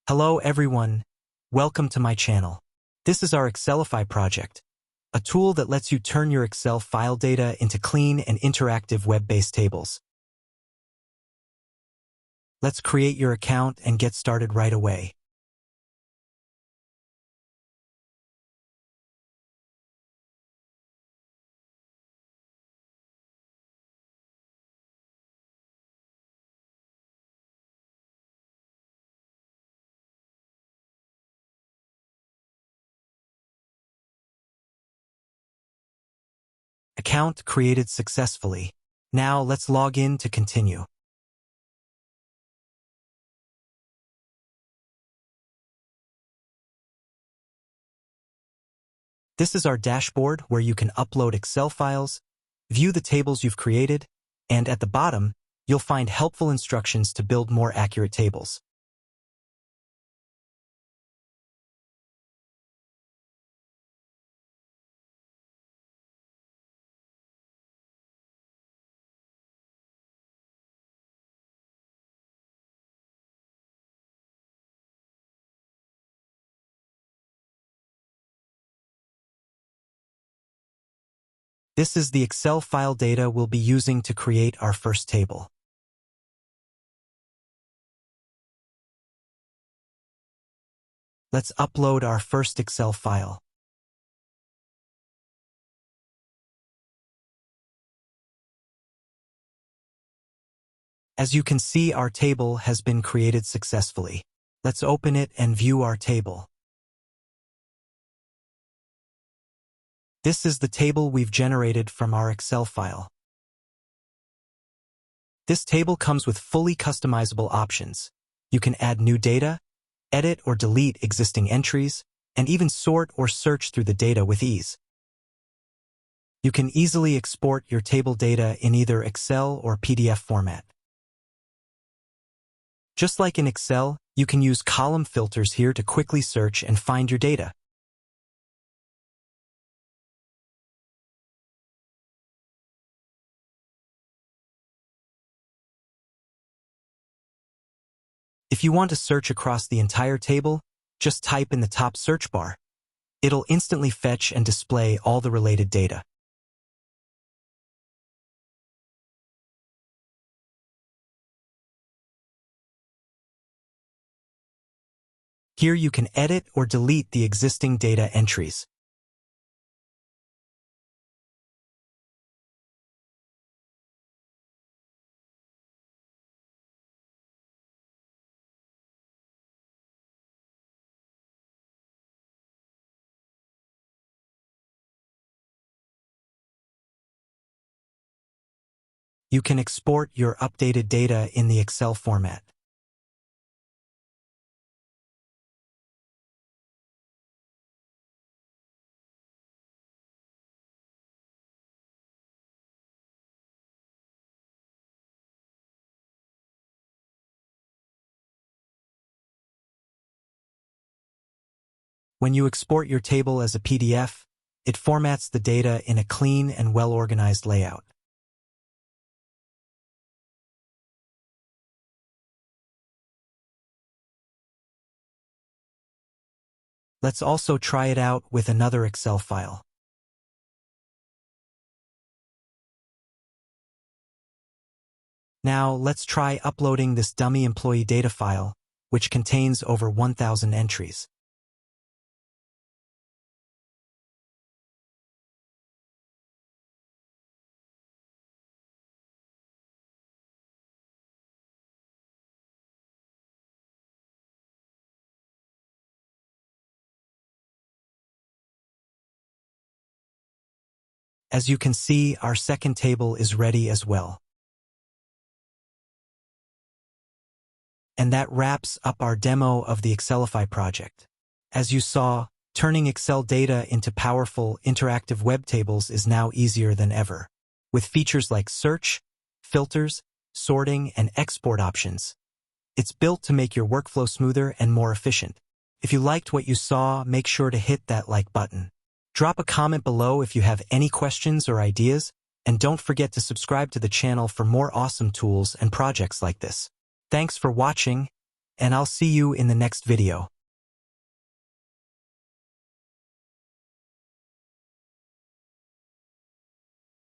Hello everyone, welcome to my channel. This is our Excelify project, a tool that lets you turn your Excel file data into clean and interactive web-based tables. Let's create your account and get started right away. Account created successfully. Now let's log in to continue. This is our dashboard where you can upload Excel files, view the tables you've created, and at the bottom, you'll find helpful instructions to build more accurate tables. This is the Excel file data we'll be using to create our first table. Let's upload our first Excel file. As you can see, our table has been created successfully. Let's open it and view our table. This is the table we've generated from our Excel file. This table comes with fully customizable options. You can add new data, edit or delete existing entries, and even sort or search through the data with ease. You can easily export your table data in either Excel or PDF format. Just like in Excel, you can use column filters here to quickly search and find your data. If you want to search across the entire table, just type in the top search bar. It'll instantly fetch and display all the related data. Here you can edit or delete the existing data entries. You can export your updated data in the Excel format. When you export your table as a PDF, it formats the data in a clean and well-organized layout. Let's also try it out with another Excel file. Now let's try uploading this dummy employee data file, which contains over 1,000 entries. As you can see, our second table is ready as well. And that wraps up our demo of the Excelify project. As you saw, turning Excel data into powerful, interactive web tables is now easier than ever. With features like search, filters, sorting, and export options, it's built to make your workflow smoother and more efficient. If you liked what you saw, make sure to hit that like button. Drop a comment below if you have any questions or ideas, and don't forget to subscribe to the channel for more awesome tools and projects like this. Thanks for watching. and I'll see you in the next video.